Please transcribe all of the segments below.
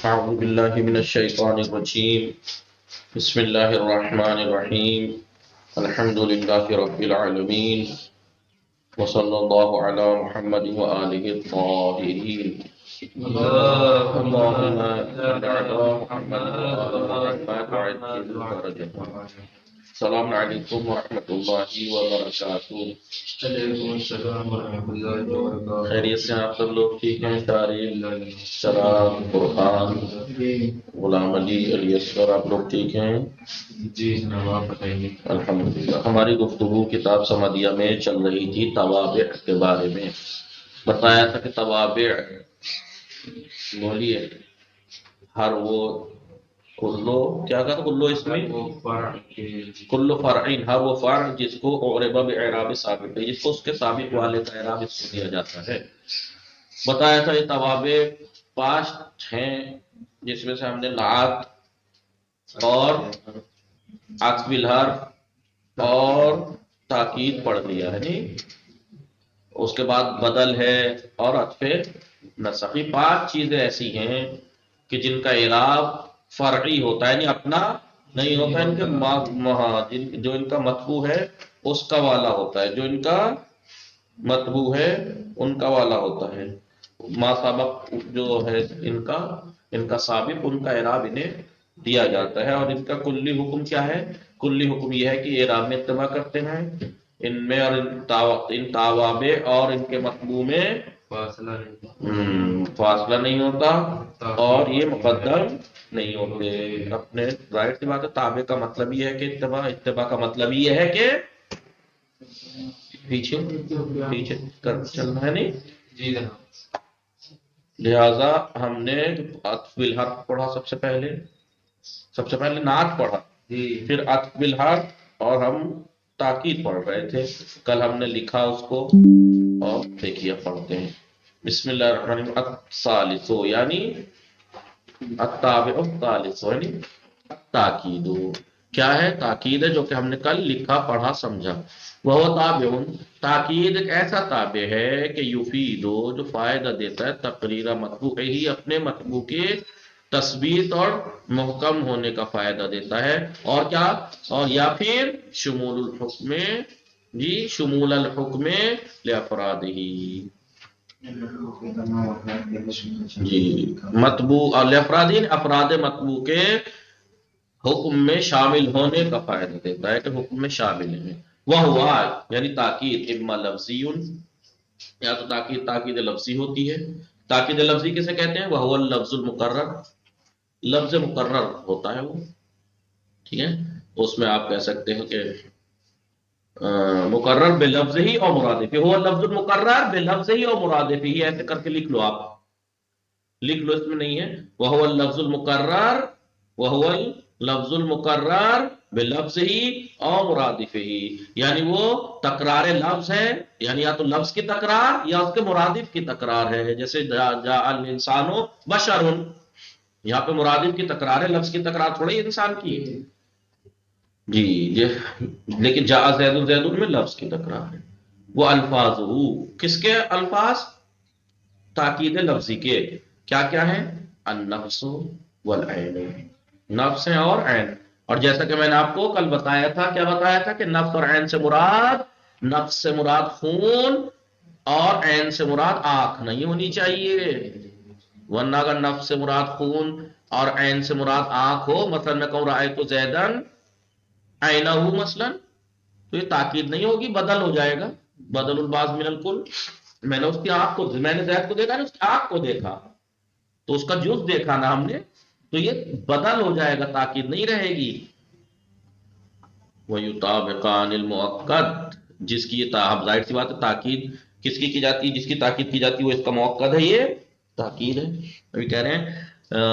أعوذ بالله من الشيطان الرجيم. بسم الله الرحمن الرحيم. الحمد لله رب العالمين، وصلى الله على محمد وآله الطاهرين. اللهم صل على محمد وآل محمد وعجل فرجهم. السلام علیکم ورحمۃ اللہ وبرکاتہ۔ وعلیکم السلام ورحمۃ اللہ وبرکاتہ۔ خیریت سے آپ سب لوگ ٹھیک ہیں؟ طارق، شراب، فرقان، غلام علی، علی اصغر، آپ لوگ ٹھیک ہیں؟ جی جناب، آپ بتائیے۔ الحمدللہ۔ ہماری گفتگو کتاب سمدیہ میں چل رہی تھی توابع کے بارے میں۔ بتایا تھا کہ توابع بولیے ہر وہ کلو کیا کہا تھا؟ کلو اس میں کلو فرعین، ہر وہ فرع جس کو اعرب باعراب ثابت ہے، جس کو اس کے سابق والے کا اعراب اس کو دیا جاتا ہے۔ بتایا تھا یہ توابع 5 ہیں، جس میں سے ہم نے نعت اور عطف بالحرف اور تاکید پڑھ لیا ہے جی۔ اس کے بعد بدل ہے اور عطف نسخ۔ 5 چیزیں ایسی ہیں کہ جن کا اعراب فرعی ہوتا ہے، یعنی اپنا نہیں ہوتا، ان کے جو ان کا مطبوع ہے اس کا والا ہوتا ہے، جو ان کا مطبوع ہے ان کا والا ہوتا ہے۔ ما سبق جو ہے ان کا سابق، ان کا اعراب انہیں دیا جاتا ہے۔ اور ان کا کلی حکم کیا ہے؟ کلی حکم یہ ہے کہ اعراب میں اتباع کرتے ہیں، ان میں اور ان توابع اور ان کے مطبوع میں فاصلہ نہیں ہوتا، اور یہ مقدم نہیں ہوتے۔ اپنے ظاہر سی بات ہے، تابع کا مطلب یہ ہے کہ اتباع کا مطلب یہ ہے کہ پیچھے چلنا ہے نہیں۔ جی جناب۔ لہذا ہم نے عطف بالحرف پڑھا، سب سے پہلے نعت پڑھا، پھر عطف بالحرف، اور ہم تاکید پڑھ رہے تھے۔ کل ہم نے لکھا اس کو، اور دیکھیے پڑھتے ہیں۔ بسم اللہ الرحمن الرحیم۔ الثالث یعنی التابع الثالث یعنی تاکید۔ کیا ہے؟ تاکید ہے، جو کہ ہم نے کل لکھا، پڑھا، سمجھا۔ وہ تابع، تاکید ایک ایسا تابع ہے کہ یفید، جو فائدہ دیتا ہے تقریر مطبوع ہی، اپنے مطبوع کے تثبیت اور محکم ہونے کا فائدہ دیتا ہے۔ اور کیا؟ اور یا پھر شمول الحکم، جی شمول الحکم لافرادہ، جی مطبوع الافراد، افراد مطبوع کے حکم میں شامل ہونے کا فائدہ دیتا ہے، کہ حکم میں شامل ہیں۔ وہ ہوا یعنی تاکید اما لفظی، یا تو تاکید لفظی ہوتی ہے۔ تاکید لفظی کسے کہتے ہیں؟ وہ اللفظ المقرر، لفظ مقرر ہوتا ہے وہ، ٹھیک ہے۔ اس میں آپ کہہ سکتے ہیں کہ مقرر بلفظ ہی اور مرادف، ہوا لفظ المقرر بلفظ ہی اور مرادف ہی، ایسے کر کے لکھ لو، آپ لکھ لو، اس میں نہیں ہے۔ وہ اللفظ المقرر، وہ لفظ المقرر بلفظ ہی اور مرادف ہی، یعنی وہ تکرار لفظ ہے، یعنی یا تو لفظ کی تکرار یا اس کے مرادف کی تکرار ہے۔ جیسے جاء الانسان بشر، یہاں پہ مرادف کی تکرار ہے، لفظ کی تکرار تھوڑی انسان کی ہے جی۔ لیکن جاء زید زید میں لفظ کی تکرار ہے۔ وہ الفاظ، کس کے الفاظ؟ تاکید لفظی کے کیا کیا ہیں؟ النفس والعین، نفس ہیں اور عین۔ اور جیسا کہ میں نے آپ کو کل بتایا تھا، کیا بتایا تھا؟ کہ نفس اور عین سے مراد، نفس سے مراد خون اور عین سے مراد آنکھ نہیں ہونی چاہیے، ورنہ اگر نفس سے مراد خون اور عین سے مراد آنکھ ہو، مثلا میں کہوں رأیت زیدن عینہ، مثلا، تو یہ تاکید نہیں ہوگی، بدل ہو جائے گا، بدل الباز من الکل۔ میں نے اس کی آنکھ کو، میں نے زید کو دیکھا نہیں، اس کی آنکھ کو دیکھا، تو اس کا جز دیکھا نا ہم نے، تو یہ بدل ہو جائے گا، تاکید نہیں رہے گی۔ وَيُطَابِقَانِ الْمُؤَكَّدَ، جس کی ظاہر سی بات ہے، تاکید کس کی جاتی ہے؟ جس کی تاکید کی جاتی ہے وہ اس کا مؤکد ہے، یہ تاکید ہے۔ ابھی کہہ رہے ہیں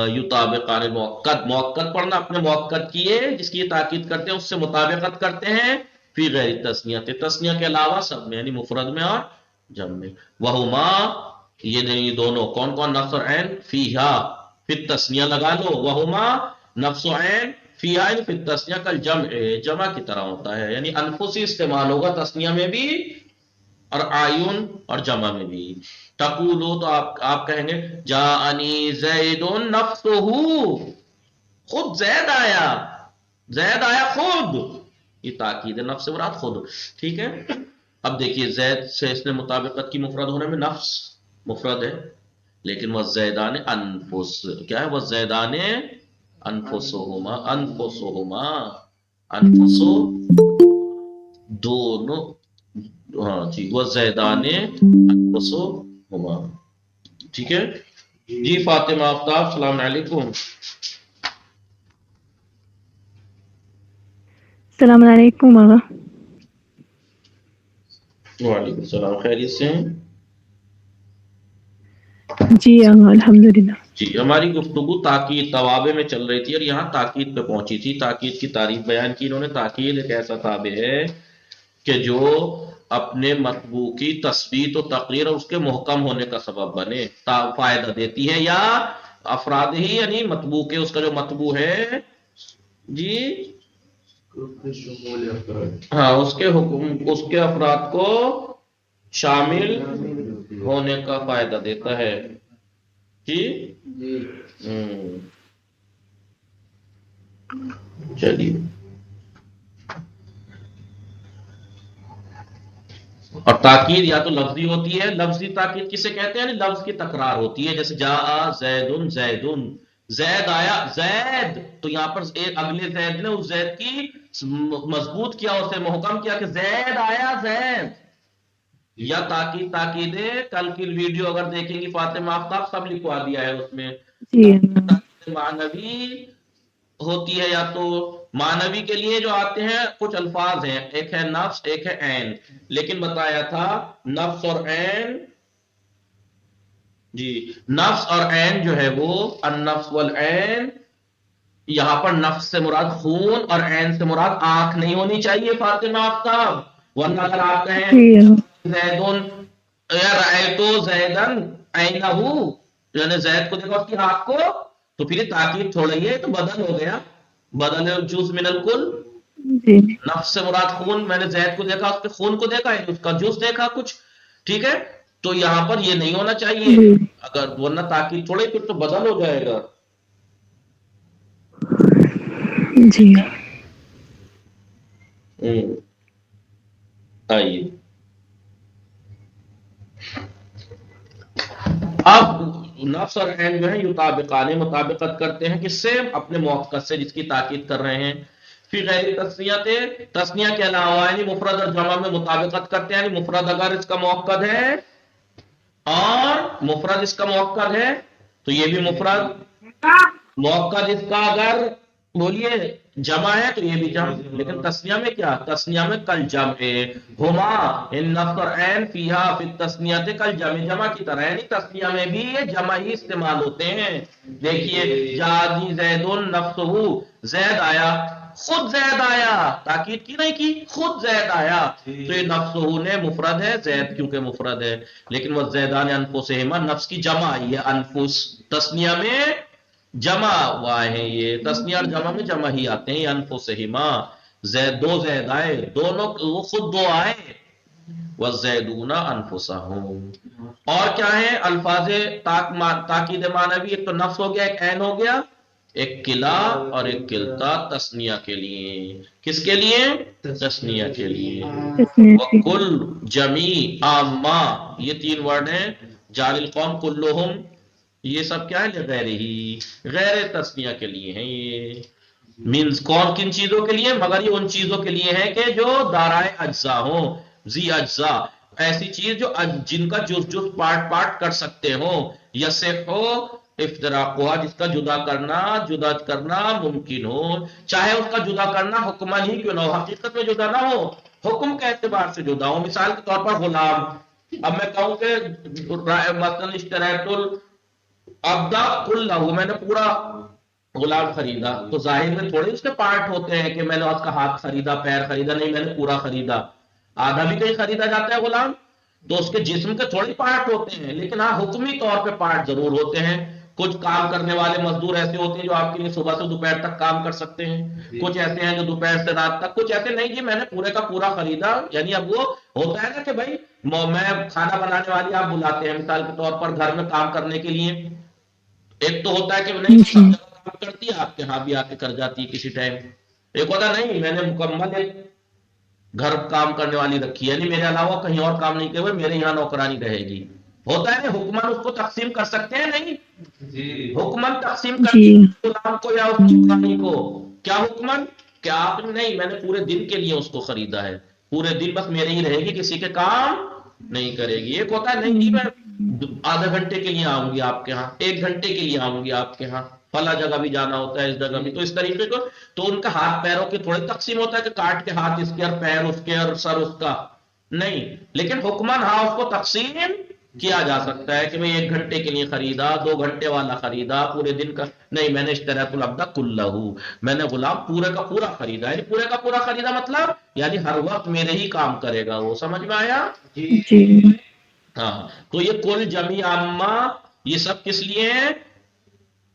یطابقان المؤکد، مؤکد پڑھنا، اپنے مؤکد کیے جس کی یہ تاکید کرتے ہیں، اس سے مطابقت کرتے ہیں، فی غیر تثنیہ، تثنیہ کے علاوہ سب میں، یعنی مفرد میں اور جمع میں۔ وہما، یہ دونوں کون کون؟ نفس اور عین، فیہا، پھر تثنیہ لگا لو، وہما نفس و عین، فیہا پھر تثنیہ کل جمع، جمع کی طرح ہوتا ہے، یعنی انفسی استعمال ہوگا تثنیہ میں بھی اور آیون اور جمع میں بھی. تقولو تو آپ کہیں گے جاءنی زید نفسہ، خود زید آیا خود. یہ تاکید نفس سے مراد خود. ٹھیک ہے. اب دیکھیے زید سے اس نے مطابقت کی مفرد ہونے میں، نفس مفرد ہے، لیکن وہ زیدان انفس کیا ہے؟ وہ زیدان انفسہما انفسو دونوں. ہاں جی، وہ زیدان انفسہما. ٹھیک ہے جی. فاطمہ آفتاب السلام علیکم. السلام علیکم آقا. وعلیکم السلام. خیریت سے ہیں؟ جی آقا الحمدللہ. جی. ہماری گفتگو تاکید توابع میں چل رہی تھی اور یہاں تاکید پہ پہنچی تھی. تاکید کی تعریف بیان کی انہوں نے. تاکید ایک ایسا تابع ہے کہ جو اپنے مطبوع کی تثبیت و تقریر اور اس کے محکم ہونے کا سبب بنے، فائدہ دیتی ہے، یا افراد ہی یعنی مطبوع کے، اس کا جو مطبوع ہے جی شمول افراد، ہاں، اس کے حکم، اس کے افراد کو شامل ہونے کا فائدہ دیتا ہے. جی چلیے. اور تاکید یا تو لفظی ہوتی ہے. لفظی تاکید کسے کہتے ہیں؟ یعنی لفظ کی تکرار ہوتی ہے. جیسے جاء زیدن زیدن، زید آیا زید. تو یہاں پر ایک اگلے زید نے اس زید کی مضبوط کیا، اسے محکم کیا کہ زید آیا زید. یا تاکید کل کی ویڈیو اگر دیکھیں گی فاطمہ آفتاب سب لکھوا دیا ہے اس میں. جی تاکید معنوی ہوتی ہے، یا تو معنوی کے لیے جو آتے ہیں کچھ الفاظ ہیں، ایک ہے نفس ایک ہے عین. لیکن بتایا تھا نفس اور عین، جی نفس اور عین جو ہے وہ النفس والعین، یہاں پر نفس سے مراد خون اور عین سے مراد آنکھ نہیں ہونی چاہیے فاطمہ آفتاب. ورنہ اگر آپ کہیں جی زیدن یا رأیتو زیدن عینہ، یعنی زید کو دیکھا اس کی آنکھ کو، تو پھر یہ تاکید چھوڑیے تو بدل ہو گیا، بدل الجز من الکل. جی نفس سے مراد خون، میں نے زید کو دیکھا، اس کے خون کو دیکھا، اس کا جز دیکھا کچھ. ٹھیک ہے. تو یہاں پر یہ نہیں ہونا چاہیے، جی اگر ورنہ تاکید چھوڑے پھر تو بدل ہو جائے گا. جی آئیے اب نفس اور عین جو ہے یطابقان، مطابقت کرتے ہیں کس سے؟ اپنے موقع سے جس کی تاکید کر رہے ہیں. پھر غیر تسنیت، تسنیہ کے علاوہ یعنی مفرد اور جمع میں مطابقت کرتے ہیں. یعنی مفرد اگر اس کا موقع ہے اور مفرد اس کا موقع ہے تو یہ بھی مفرد. موقع اس کا اگر بولیے جمع ہے تو یہ بھی جمع. لیکن تسنیہ میں کیا؟ تسنیہ میں کل جمع ہما ان نفس اور عین فیہا فی التسنیہ کل جمع، جمع کی طرح. یعنی تسنیہ میں بھی یہ جمع ہی استعمال ہوتے ہیں. دیکھیے جاءنی زیدن نفسہ، زید آیا خود، زید آیا، تاکید کی نہیں کی، خود زید آیا. تو یہ نفسہ نے مفرد ہے، زید کیونکہ مفرد ہے. لیکن وہ زیدان انفسہما، نفس کی جمع آئی ہے انفس، تسنیہ میں جمع ہوا ہے. یہ تسنیہ اور جمع میں جمع ہی آتے ہیں. انفسہما، زید دو زید آئے، دونوں وہ خود دو آئے. والزیدون انفسہم. اور کیا ہے الفاظ تاکید معنوی؟ ایک تو نفس ہو گیا، ایک عین ہو گیا، ایک کلا اور ایک کلتا تسنیہ کے لیے. کس کے لیے؟ تسنیہ کے لیے. وکل جمی عامہ، یہ تین ورڈ ہیں. جعل القوم کلہم، یہ سب کیا ہے؟ لغیر ہی، غیر تسنیہ کے لیے ہیں. یہ مینز کون کن چیزوں کے لیے؟ مگر یہ ان چیزوں کے لیے ہے کہ جو دارائے اجزا ہوں، ذی اجزا، ایسی چیز جو جن کا جز جز پارٹ پارٹ کر سکتے ہوں. یصح افتراقها، جس کا جدا کرنا ممکن ہو، چاہے اس کا جدا کرنا حکماً ہی کیوں نہ ہو، حقیقت میں جدا نہ ہو، حکم کے اعتبار سے جدا ہو. مثال کے طور پر غلام، اب میں کہوں کہ مثلا اشتریت العبد کلہ، میں نے پورا غلام خریدا، تو ظاہر میں تھوڑے اس کے پارٹ ہوتے ہیں کہ میں نے اس کا ہاتھ خریدا، پیر خریدا، نہیں میں نے پورا خریدا. آدھا بھی کہیں خریدا جاتا ہے غلام، تو اس کے جسم کے تھوڑے پارٹ ہوتے ہیں، لیکن ہاں حکمی طور پہ پارٹ ضرور ہوتے ہیں. کچھ کام کرنے والے مزدور ایسے ہوتے ہیں جو آپ کے لیے صبح سے دوپہر تک کام کر سکتے ہیں، کچھ ایسے ہیں جو دوپہر سے رات تک، کچھ ایسے نہیں جی میں نے پورے کا پورا خریدا. یعنی اب وہ ہوتا ہے نا کہ بھائی میں کھانا بنانے والی آپ بلاتے ہیں مثال کے طور پر گھر میں کام کرنے کے لیے، ایک تو ہوتا ہے کہ نہیں جی سب جگہ کام کرتی ہے آپ کے ہاں بھی آ کے کر جاتی ہے کسی ٹائم، ایک ہوتا نہیں میں نے مکمل ایک گھر کام کرنے والی رکھی ہے، یعنی میرے علاوہ کہیں اور کام نہیں کیے ہوئے میرے یہاں نوکرانی رہے گی. ہوتا ہے نا حکمن اس کو تقسیم کر سکتے ہیں نہیں، جی حکمن تقسیم جی کر غلام کو یا اس نوکرانی کو، کیا حکمن کیا آپ نہیں میں نے پورے دن کے لیے اس کو خریدا ہے، پورے دن بس میرے ہی رہے گی کسی کے کام نہیں کرے گی. ایک ہوتا ہے نہیں جی میں آدھا گھنٹے کے لیے آؤں گی آپ کے ہاں، 1 گھنٹے کے لیے آؤں گی آپ کے ہاں، فلاں جگہ بھی جانا ہوتا ہے اس جگہ بھی، تو اس طریقے کو تو ان کا ہاتھ پیروں کی تھوڑی تقسیم ہوتا ہے کہ کاٹ کے ہاتھ اس کے اور پیر اس کے اور سر اس کا نہیں، لیکن حکمن ہاں اس کو تقسیم کیا جا سکتا ہے کہ میں 1 گھنٹے کے لیے خریدا، 2 گھنٹے والا خریدا، پورے دن کا نہیں میں نے اشتریت العبد کلہ میں نے غلام پورے کا پورا خریدا. یعنی پورے کا پورا خریدا مطلب یعنی ہر وقت میرے ہی کام کرے گا وہ، سمجھ میں آیا؟ جی ہاں تو یہ کل جمی عامہ یہ سب کس لیے ہیں؟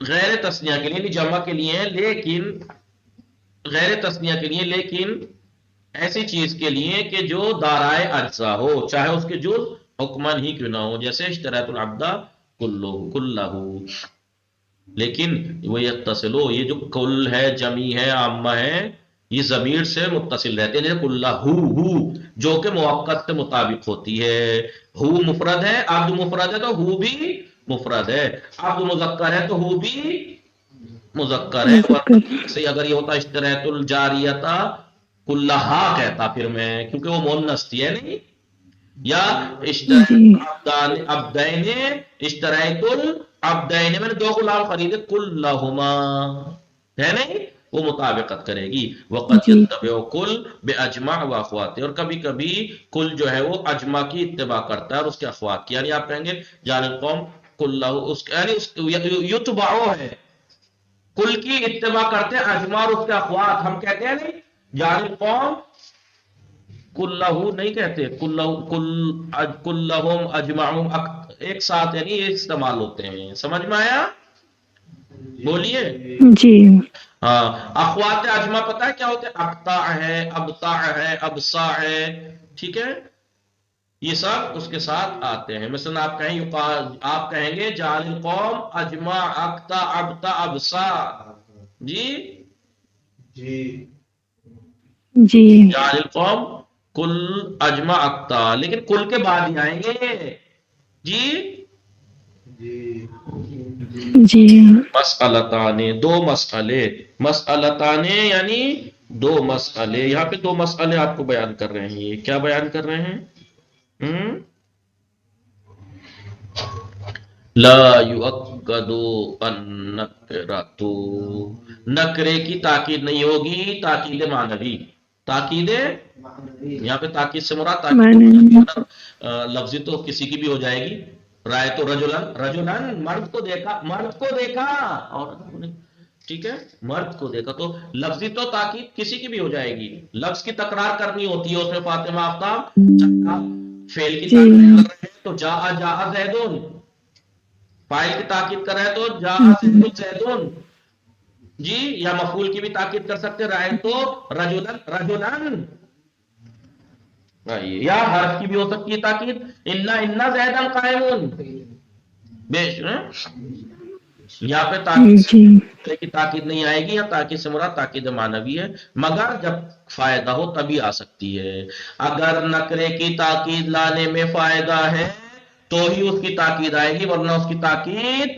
غیر تسنیہ کے لیے، یعنی جمع کے لیے ہیں، لیکن غیر تسنیہ کے لیے لیکن ایسی چیز کے لیے کہ جو دارائے اجزا ہو، چاہے اس کے جز حکمن ہی کیوں نہ ہو، جیسے اشتریت العبد کلہ. لیکن وہ یتصلو یہ جو کل ہے جمی ہے عامہ ہے یہ ضمیر سے متصل رہتے ہیں، جیسے کلہ ہو جو کہ موقت کے مطابق ہوتی ہے. ہو مفرد ہے، عبد مفرد ہے تو ہو بھی مفرد ہے، عبد مذکر ہے تو ہو بھی مذکر ہے. مذکر سے اگر یہ ہوتا اشتریت الجاریتا کلہا کہتا پھر میں، کیونکہ وہ مؤنث تھی ہے نہیں، یا جی اشتریت عبدین اشتریت العبدین میں نے 2 غلام خریدے کلہما ہے نہیں، وہ مطابقت کرے گی. وقت جی یتبع کل بے اجماع و اخوات، اور کبھی کبھی کل جو ہے وہ اجماع کی اتباع کرتا ہے اور اس کے اخوات کی. یعنی آپ کہیں گے جان القوم کلہ اس یعنی یتبعو ہے، کل کی اتباع کرتے ہیں اجماع اور اس کے اخوات. ہم کہتے ہیں نہیں جان القوم کلہ نہیں کہتے، کلہم اجمعہم ایک ساتھ یعنی یہ استعمال ہوتے ہیں، سمجھ میں آیا؟ بولیے. جی ہاں اخوات اجمع پتہ ہے کیا ہوتے ہیں؟ اقطاع ہے، ابطاع ہے، ابصاع ہے، ٹھیک ہے یہ سب اس کے ساتھ آتے ہیں. مثلا آپ کہیں گے جعل القوم اجمع اقطاع ابطاع ابصاع، جی جی جی جعل القوم کل اجمع اقطاع، لیکن کل کے بعد ہی آئیں گے جی. جی جی مسئلتان 2 مسئلے، مسئلتان یعنی 2 مسئلے. یہاں پہ 2 مسئلے آپ کو بیان کر رہے ہیں. یہ کیا بیان کر رہے ہیں؟ لا یؤکد النکرۃ، نکرے کی تاکید نہیں ہوگی، تاکید معنوی، تاکید یہاں پہ تاکید سے مراد معنی تاکید لفظی تو کسی کی بھی ہو جائے گی. رائے تو رجلن رجلن مرد کو دیکھا، مرد کو دیکھا اور ٹھیک ہے مرد کو دیکھا، تو لفظی تو تاکید کسی کی بھی ہو جائے گی. لفظ کی تکرار کرنی ہوتی ہے اس میں فاطمہ آفتاب، فعل کی جی تاکید کر رہے ہیں تو جاء زیدون، فاعل کی تاکید کر رہے ہیں تو جاء زیدون جی، یا مفعول کی بھی تاکید کر سکتے رائے تو رجلن رجلن، یا حرف کی بھی ہو سکتی ہے تاکید، ان زیدن قائمون یہاں پہ جی تاکید کی تاکید نہیں آئے گی، یا تاکید سے مراد تاکید معنوی ہے، مگر جب فائدہ ہو تبھی آ سکتی ہے. اگر نکرے کی تاکید لانے میں فائدہ ہے تو ہی اس کی تاکید آئے گی، ورنہ اس کی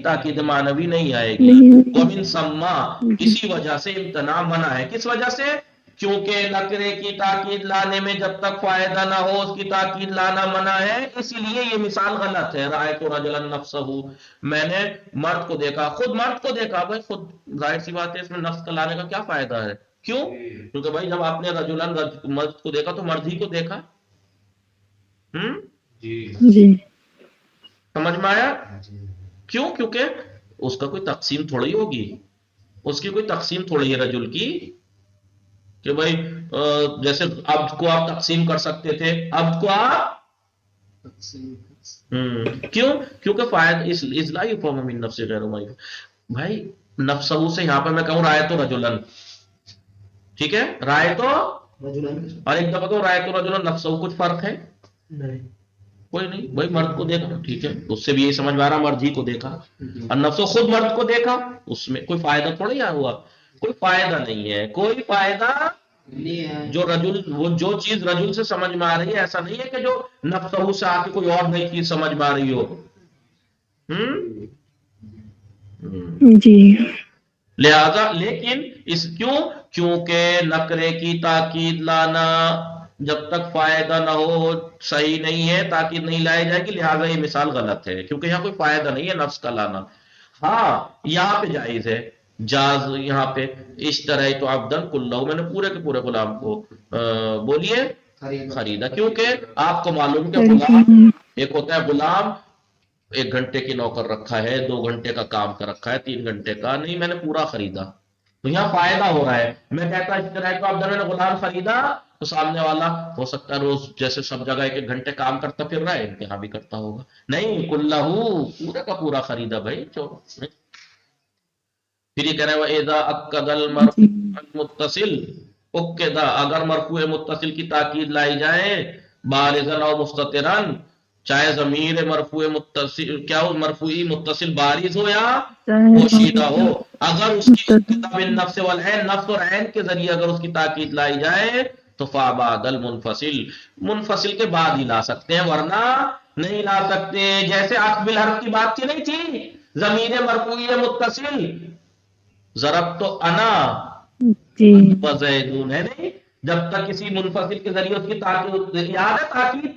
تاکید معنوی نہیں آئے گی. نہیں ومن سما جی اسی وجہ سے امتناع منع ہے. کس وجہ سے؟ کیونکہ نکرے کی تاکید لانے میں جب تک فائدہ نہ ہو اس کی تاکید لانا منع ہے. اسی لیے یہ مثال غلط ہے. رأیت رجلا نفسہ، میں نے مرد کو دیکھا، خود مرد کو دیکھا. بھائی خود ظاہر سی بات ہے اس میں نفس کا لانے کا کیا فائدہ ہے؟ کیوں؟ کیونکہ بھائی جب آپ نے رجلا مرد کو دیکھا تو مرد ہی کو دیکھا. جی جی سمجھ میں آیا؟ کیوں؟ کیونکہ اس کا کوئی تقسیم تھوڑی ہوگی، اس کی کوئی تقسیم تھوڑی ہے رجل کی، کہ بھائی جیسے عبد کو آپ تقسیم کر سکتے تھے، عبد کو آپ کیوں؟ کیونکہ فائدہ اصلاح فہم من نفس غیر مائف. بھائی نفسہو سے یہاں پہ میں کہوں رائے تو رجلن، ٹھیک ہے، رائے تو، اور ایک دفعہ کہوں رائے تو رجلن نفسہو، کچھ فرق ہے؟ کوئی نہیں. بھائی مرد کو دیکھا، ٹھیک ہے، اس سے بھی یہی سمجھ میں آ رہا مرد ہی کو دیکھا، اور نفسو خود مرد کو دیکھا، اس میں کوئی فائدہ تھوڑی ہوا، کوئی فائدہ نہیں ہے، کوئی فائدہ. جو رجل، وہ جو چیز رجل سے سمجھ میں آ رہی ہے، ایسا نہیں ہے کہ جو نفسہو سے آ کے کوئی اور نئی چیز سمجھ میں آ رہی ہو. جی لہذا لیکن اس کیونکہ نکرے کی تاکید لانا جب تک فائدہ نہ ہو صحیح نہیں ہے، تاکید نہیں لائی جائے گی، لہذا یہ مثال غلط ہے، کیونکہ یہاں کوئی فائدہ نہیں ہے نفس کا لانا. ہاں یہاں پہ جائز ہے، جاز یہاں پہ اشتريت عبدا كله، میں نے پورے کے پورے غلام کو بولیے خریدا. کیونکہ آپ کو معلوم کہ غلام ایک ہوتا ہے غلام 1 گھنٹے کی نوکر رکھا ہے، 2 گھنٹے کا کام کا رکھا ہے، 3 گھنٹے کا نہیں، میں نے پورا خریدا. تو یہاں فائدہ ہو رہا ہے. میں کہتا اشتريت عبدا، میں نے غلام خریدا، تو سامنے والا ہو سکتا ہے روز جیسے سب جگہ 1 گھنٹے کام کرتا پھر رہا ہے، یہاں بھی کرتا ہوگا. نہیں، كله پورے کا پورا خریدا بھائی. پھر یہ کہہ رہے ہیں وَإِذَا أَكَّدَ الْمَرْفُوعَ الْمُتَّصِلِ اُكِّدَ، اگر مرفوع متصل کی تاکید لائی جائے بارزن او مستترن، چاہے ضمیر مرفوع متصل، کیا ہو، مرفوعی متصل بارز ہو یا پوشیدہ ہو، اگر اس کی ابتدا بالنفس والعین، نفس اور عین کے ذریعے اگر اس کی تاکید لائی جائے تو فَبَعْدَ الْمُنْفَصِل، منفصل کے بعد ہی لا سکتے ہیں، ورنہ نہیں لا سکتے. جیسے عطف بالحرف کی بات کی نہیں تھی، ضمیر مرفوعی متصل ضرب تو انا جی وزیدون ہے نہیں، جب تک کسی منفصل کے ذریعے اس کی تاکید، یاد ہے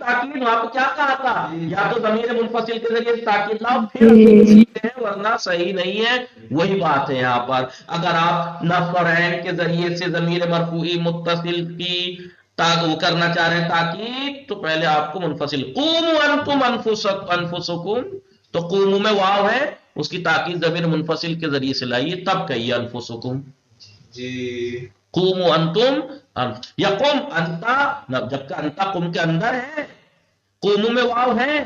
تاکید وہاں پہ کیا کہا تھا، یا تو ضمیر منفصل کے ذریعے تاکید لاؤ پھر سیکھتے ہیں، ورنہ صحیح نہیں ہے. وہی بات ہے یہاں پر، اگر آپ نفس اور عین کے ذریعے سے ضمیر مرفوعی متصل کی کرنا چاہ رہے ہیں تاکید، تو پہلے آپ کو منفصل قوموا انتم انفسکم، تو قوموا میں واو ہے، اس کی تاکید ضمیر منفصل کے ذریعے سے لائیے، تب کہیے انفسکم. جی قوموا انتم یا قم انتا، جبکہ انتا قم کے اندر ہے، قوموا میں واو ہے،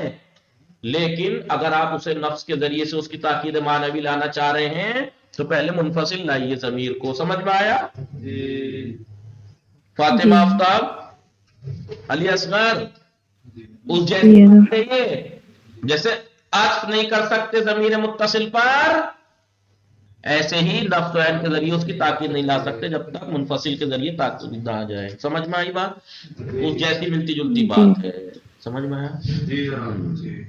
لیکن اگر آپ اسے نفس کے ذریعے سے اس کی تاکید معنوی لانا چاہ رہے ہیں تو پہلے منفصل لائیے ضمیر کو. سمجھ میں آیا؟ فاطمہ آفتاب، علی اصغر، اس جیسی بات ہے یہ. جیسے عطف نہیں کر سکتے ضمیر متصل پر، ایسے ہی لفظ و عین کے ذریعے اس کی تاکید نہیں لا سکتے جب تک منفصل کے ذریعے تاکید نہ آ جائے. سمجھ میں آئی بات؟ اس جیسی ملتی جلتی بات ہے. سمجھ میں آیا؟ جی جی.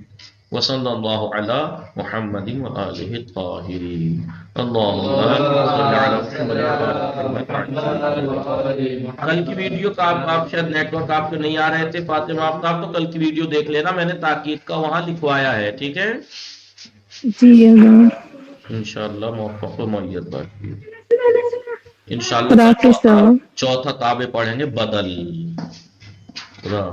وصلی اللہ علی محمد وآلہ الطاہرین. اللہم صل علی محمد. کل کی ویڈیو کا آپ شاید نیٹ ورک آپ کے نہیں آ رہے تھے فاطمہ آفتاب، تو کل کی ویڈیو دیکھ لینا، میں نے تاکید کا وہاں لکھوایا ہے، ٹھیک ہے؟ جی انشاءاللہ موفق و معیت باقی. خدا انشاءاللہ حافظ صاحب. چوتھا تابع پڑھیں گے بدل. خدا